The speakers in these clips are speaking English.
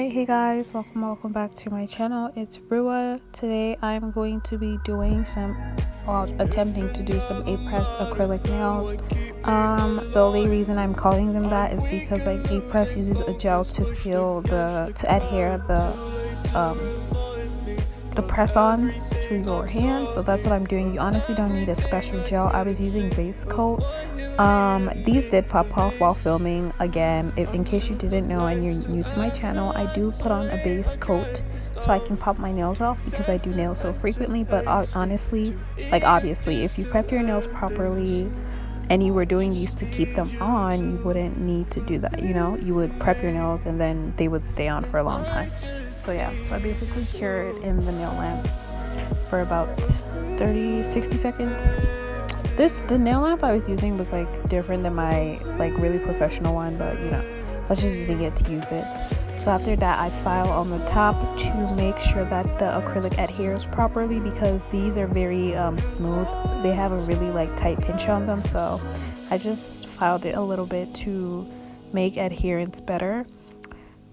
Hey guys, welcome back to my channel. It's Rua. Today I'm going to be doing attempting to do some APRES acrylic nails. The only reason I'm calling them that is because like APRES uses a gel to adhere the press-ons to your hand, so that's what I'm doing. You honestly don't need a special gel. I was using base coat. These did pop off while filming. Again, in case you didn't know and you're new to my channel, I do put on a base coat so I can pop my nails off because I do nails so frequently. But honestly, like obviously, if you prep your nails properly and you were doing these to keep them on, you wouldn't need to do that. You know, you would prep your nails and then they would stay on for a long time. So yeah, so I basically cure it in the nail lamp for about 60 seconds. The nail lamp I was using was like different than my like really professional one, but you know, I was just using it to use it. So after that, I file on the top to make sure that the acrylic adheres properly because these are very smooth. They have a really like tight pinch on them, so I just filed it a little bit to make adherence better.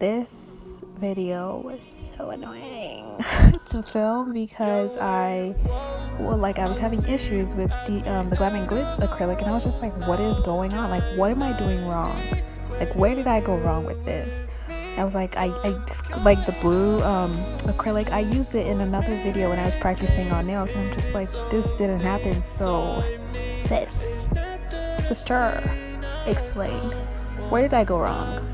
This video was so annoying to film because I was having issues with the Glam and Glitz acrylic, and I was just like, what is going on? Like, what am I doing wrong? Like, where did I go wrong with this? I was like, I like the blue acrylic. I used it in another video when I was practicing on nails, and I'm just like, this didn't happen. So, sister, explain. Where did I go wrong?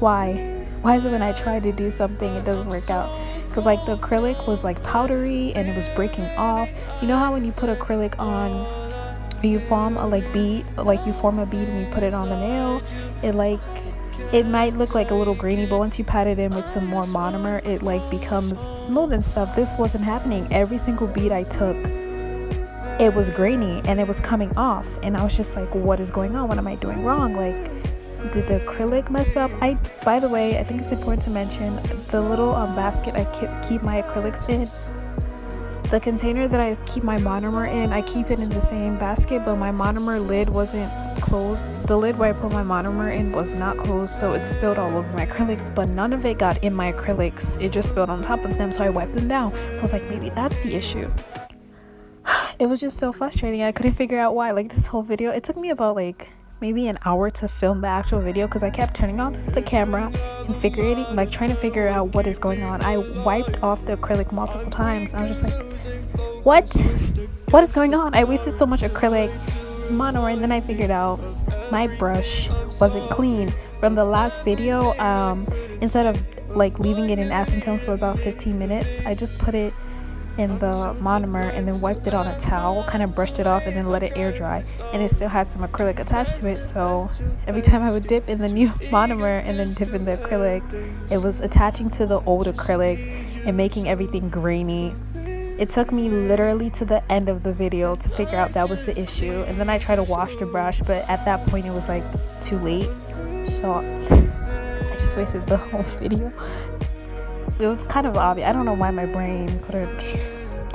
Why is it when I try to do something it doesn't work out? Because like the acrylic was like powdery and it was breaking off. You know how when you put acrylic on, you form a bead and you put it on the nail, it might look like a little grainy, but once you pat it in with some more monomer, it like becomes smooth and stuff. This wasn't happening. Every single bead I took, it was grainy and it was coming off, and I was just like, what is going on? What am I doing wrong? Like, did the acrylic mess up? By the way, I think it's important to mention the little basket I keep my acrylics in, the container that I keep my monomer in, I keep it in the same basket, but my monomer lid wasn't closed. The lid where I put my monomer in was not closed, so it spilled all over my acrylics, but none of it got in my acrylics. It just spilled on top of them, so I wiped them down. So I was like, maybe that's the issue. It was just so frustrating. I couldn't figure out why. Like, this whole video, it took me about maybe an hour to film the actual video because I kept turning off the camera and trying to figure out what is going on. I wiped off the acrylic multiple times. I was just like, what is going on? I wasted so much acrylic monomer, and then I figured out my brush wasn't clean from the last video. Instead of like leaving it in acetone for about 15 minutes, I just put it in the monomer and then wiped it on a towel, kind of brushed it off, and then let it air dry, and it still had some acrylic attached to it. So every time I would dip in the new monomer and then dip in the acrylic, it was attaching to the old acrylic and making everything grainy. It took me literally to the end of the video to figure out that was the issue, and then I tried to wash the brush, but at that point it was like too late, so I just wasted the whole video. It was kind of obvious. I don't know why my brain couldn't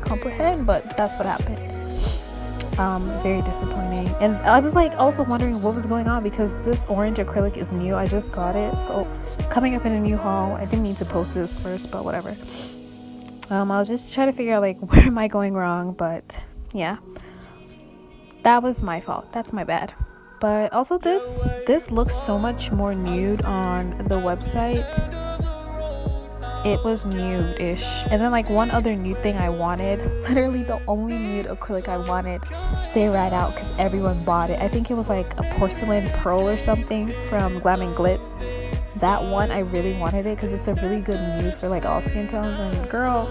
comprehend, but that's what happened. Very disappointing. And I was like also wondering what was going on because this orange acrylic is new. I just got it, so coming up in a new haul. I didn't mean to post this first, but whatever. I was just trying to figure out like where am I going wrong, but yeah, that was my fault. That's my bad. But also this looks so much more nude on the website. It was nude-ish. And then like one other nude thing I wanted, literally the only nude acrylic I wanted, they ran out because everyone bought it. I think it was like a porcelain pearl or something from Glam and Glitz. That one, I really wanted it because it's a really good nude for like all skin tones, and girl,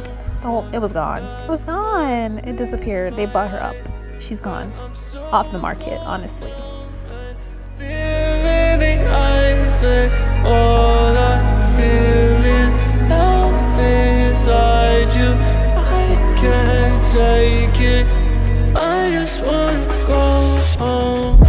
it was gone. It disappeared. They bought her up. She's gone. Off the market, honestly. All I feel is nothing inside you. I can't take it. I just wanna go home.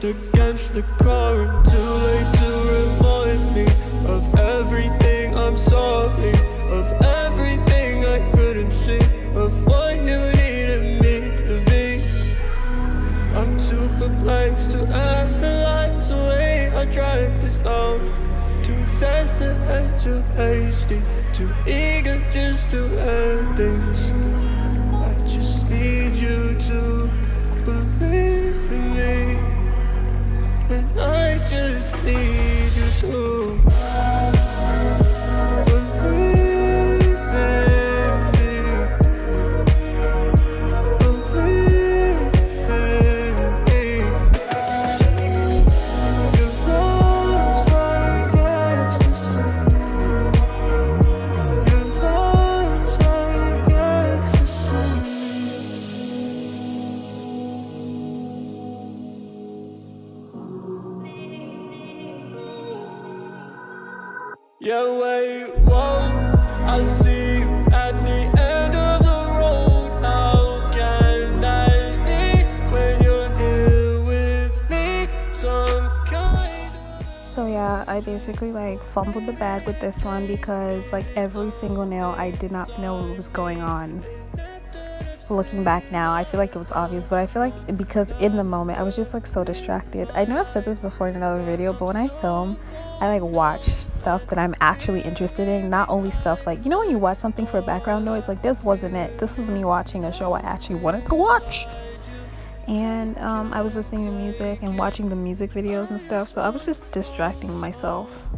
against the current. Too late to remind me of everything I'm sorry, of everything I couldn't see, of what you needed me to be. I'm too perplexed to analyze the way I dragged this down. Too sensitive and too hasty, too eager just to end things. I just need you to believe in me, and I just need you to believe in me, believe in me. Your love's like ecstasy, your love's like ecstasy. Yeah, wait, whoa, I see you at the end of the road. How can that be when you're here with me? Some kind of... So yeah, I basically like fumbled the bag with this one because like every single nail I did not know what was going on. Looking back now, I feel like it was obvious, but I feel like because in the moment I was just like so distracted. I know I've said this before in another video, but when I film, I like watch stuff that I'm actually interested in, not only stuff like, you know, when you watch something for background noise, like this wasn't it. This was me watching a show I actually wanted to watch. And I was listening to music and watching the music videos and stuff, so I was just distracting myself.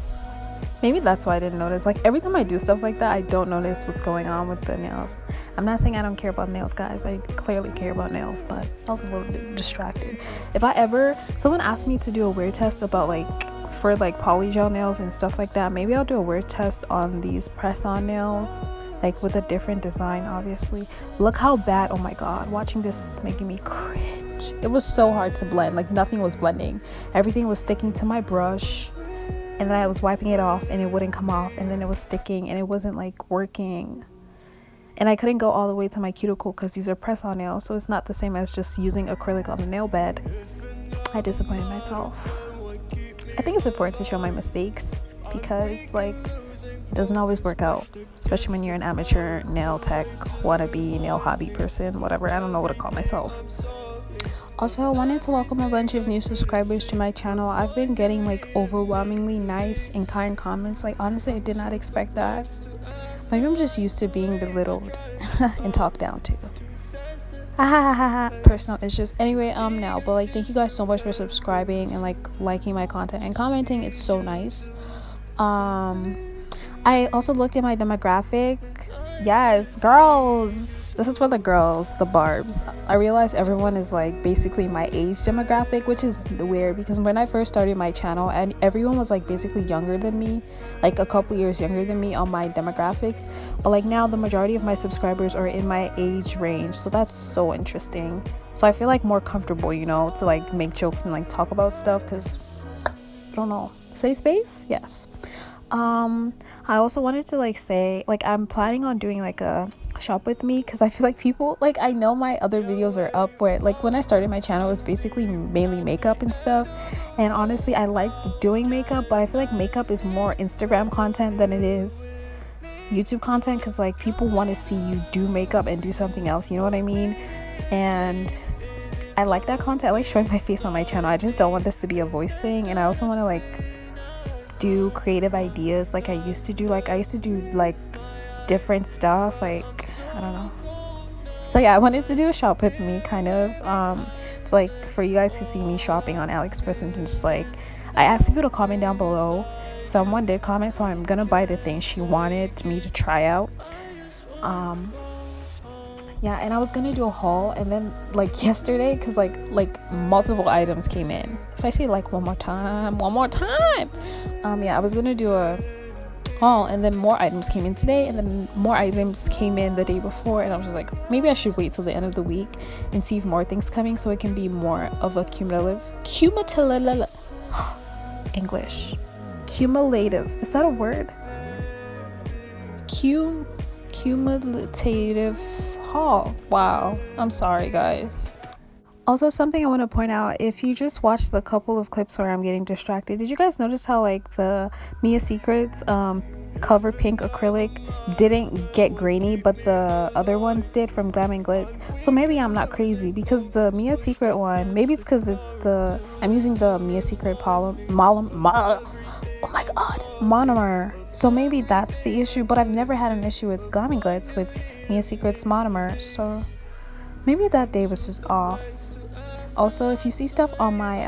Maybe that's why I didn't notice. Like every time I do stuff like that, I don't notice what's going on with the nails. I'm not saying I don't care about nails, guys. I clearly care about nails, but I was a little bit distracted. If I ever, someone asked me to do a wear test about like, for like polygel nails and stuff like that, maybe I'll do a wear test on these press-on nails, like with a different design, obviously. Look how bad, oh my god, watching this is making me cringe. It was so hard to blend, like nothing was blending. Everything was sticking to my brush, and then I was wiping it off and it wouldn't come off, and then it was sticking and it wasn't like working. And I couldn't go all the way to my cuticle because these are press-on nails, so it's not the same as just using acrylic on the nail bed. I disappointed myself. I think it's important to show my mistakes because like it doesn't always work out, especially when you're an amateur nail tech, wannabe nail hobby person, whatever. I don't know what to call myself. Also, I wanted to welcome a bunch of new subscribers to my channel. I've been getting like overwhelmingly nice and kind comments. Like honestly, I did not expect that. Maybe I'm just used to being belittled and talked down to. Personal issues. Anyway, now, but like thank you guys so much for subscribing and like liking my content and commenting. It's so nice. I also looked at my demographic. Yes, girls. This is for the girls, the barbs. I realized everyone is like basically my age demographic, which is weird because when I first started my channel and everyone was like basically younger than me, like a couple years younger than me on my demographics, but like now the majority of my subscribers are in my age range, so that's so interesting. So I feel like more comfortable, you know, to like make jokes and like talk about stuff because I don't know, safe space. Yes. I also wanted to like say, like I'm planning on doing like a shop with me because I feel like people, like I know my other videos are up where like when I started my channel it was basically mainly makeup and stuff, and honestly I like doing makeup, but I feel like makeup is more Instagram content than it is YouTube content because like people want to see you do makeup and do something else, you know what I mean? And I like that content. I like showing my face on my channel. I just don't want this to be a voice thing, and I also want to like do creative ideas like I used to do. Like I used to do like different stuff, like I don't know. So yeah, I wanted to do a shop with me kind of so like for you guys to see me shopping on Aliexpress, and just like I asked people to comment down below. Someone did comment, so I'm gonna buy the thing she wanted me to try out. Yeah, and I was gonna do a haul, and then like yesterday, because like multiple items came in. If I say like one more time, yeah, I was gonna do a haul, and then more items came in today, and then more items came in the day before, and I was just like, maybe I should wait till the end of the week and see if more things coming, so it can be more of a cumulative English, cumulative, is that a word? Cumulative haul. Wow, I'm sorry guys. Also, something I want to point out, if you just watch the couple of clips where I'm getting distracted, did you guys notice how like the Mia Secrets cover pink acrylic didn't get grainy, but the other ones did from Diamond Glitz? So maybe I'm not crazy, because the Mia Secret one, maybe it's because I'm using the Mia Secret oh my god, monomer. So maybe that's the issue, but I've never had an issue with Diamond Glitz with Mia Secret's monomer, so maybe that day was just off. Also, if you see stuff on my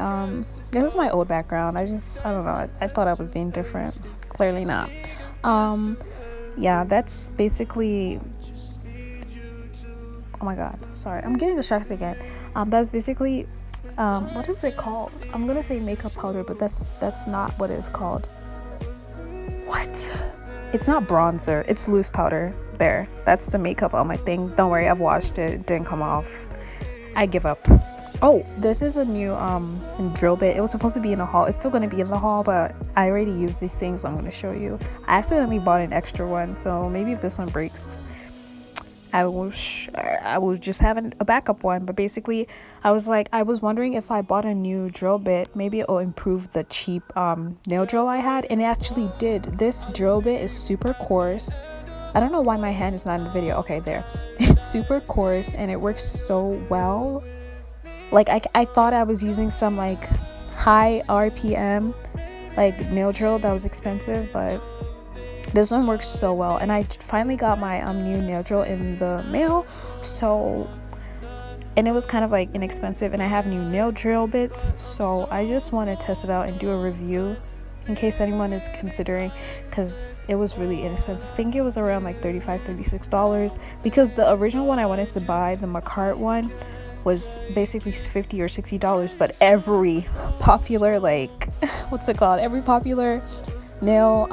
this is my old background. I don't know, I thought I was being different. Clearly not. Yeah, that's basically, oh my god, sorry, I'm getting distracted again. That's basically what is it called? I'm gonna say makeup powder, but that's not what it's called. What? It's not bronzer, it's loose powder. There, that's the makeup on my thing. Don't worry, I've washed it didn't come off. I give up. Oh, this is a new drill bit. It was supposed to be in a haul. It's still going to be in the haul, but I already used these things, so I'm going to show you. I accidentally bought an extra one, so maybe if this one breaks, I will just have a backup one. But basically, I was wondering if I bought a new drill bit, maybe it will improve the cheap nail drill I had, and it actually did. This drill bit is super coarse. I don't know why my hand is not in the video. Okay, there. It's super coarse, and it works so well. Like I thought I was using some like high RPM like nail drill that was expensive, but this one works so well. And I finally got my new nail drill in the mail, and it was kind of like inexpensive, and I have new nail drill bits, so I just want to test it out and do a review in case anyone is considering, because it was really inexpensive. I think it was around like $35-$36, because the original one I wanted to buy, the McCart one, was basically $50 or $60, but every popular like every popular nail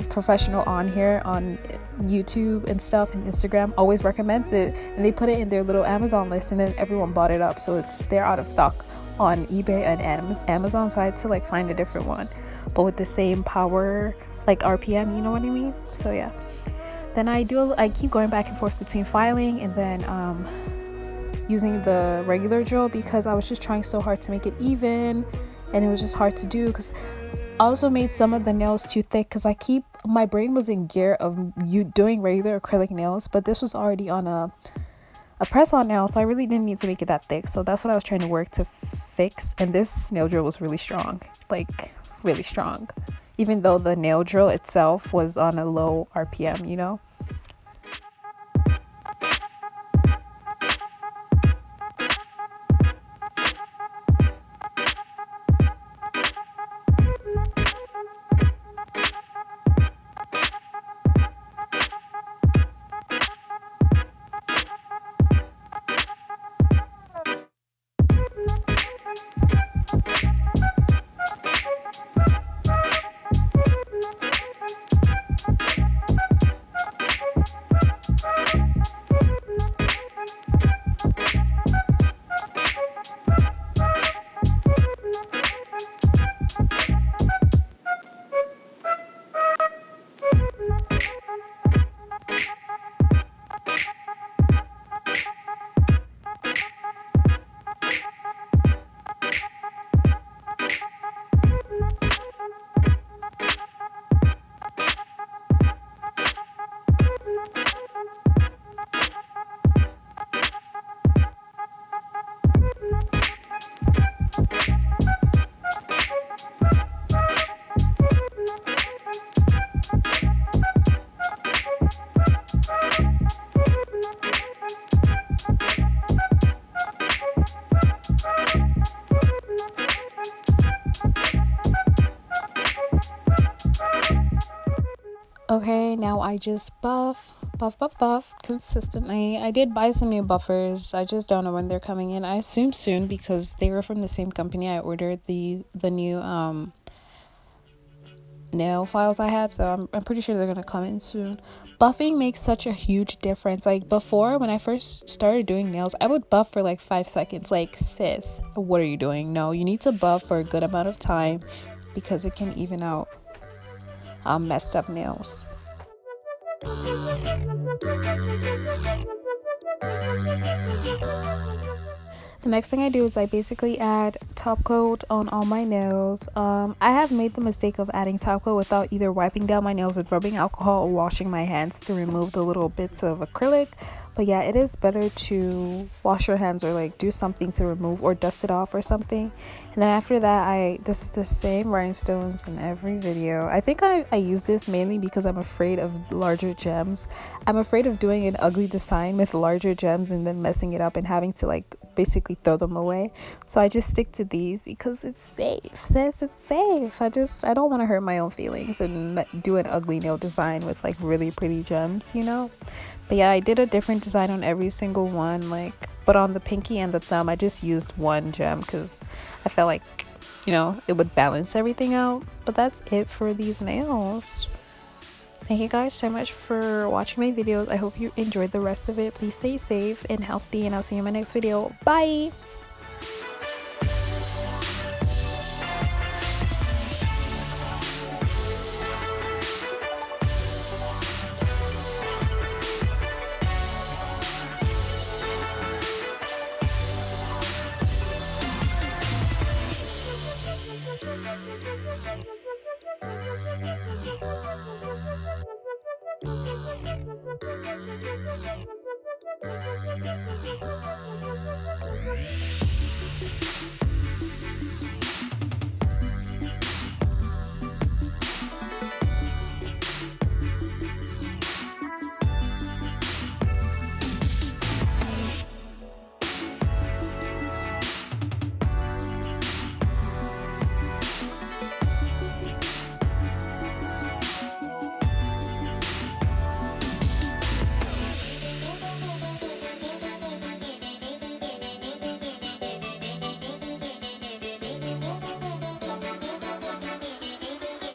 professional on here on YouTube and stuff and Instagram always recommends it, and they put it in their little Amazon list, and then everyone bought it up, so they're out of stock on eBay and Amazon, so I had to like find a different one, but with the same power, like RPM, you know what I mean? So yeah, then I keep going back and forth between filing and then using the regular drill, because I was just trying so hard to make it even, and it was just hard to do, because I also made some of the nails too thick, because my brain was in gear of you doing regular acrylic nails, but this was already on a press-on nail, so I really didn't need to make it that thick. So that's what I was trying to work to fix, and this nail drill was really strong, like really strong, even though the nail drill itself was on a low RPM, you know. Okay, now I just buff consistently. I did buy some new buffers. I just don't know when they're coming in. I assume soon, because they were from the same company I ordered the new nail files I had, so I'm pretty sure they're gonna come in soon. Buffing makes such a huge difference. Like before, when I first started doing nails, I would buff for like 5 seconds. Like, sis, what are you doing? No, you need to buff for a good amount of time, because it can even out messed up nails. The next thing I do is I basically add top coat on all my nails. I have made the mistake of adding top coat without either wiping down my nails with rubbing alcohol or washing my hands to remove the little bits of acrylic. But yeah, it is better to wash your hands or like do something to remove or dust it off or something. And then after that, this is the same rhinestones in every video. I think I use this mainly because I'm afraid of larger gems. I'm afraid of doing an ugly design with larger gems and then messing it up and having to like basically throw them away. So I just stick to these because it's safe. Sis, it's safe. I don't want to hurt my own feelings and do an ugly nail design with like really pretty gems, you know? But yeah, I did a different design on every single one, like, but on the pinky and the thumb I just used one gem because I felt like, you know, it would balance everything out. But that's it for these nails. Thank you guys so much for watching my videos. I hope you enjoyed the rest of it. Please stay safe and healthy, and I'll see you in my next video. Bye.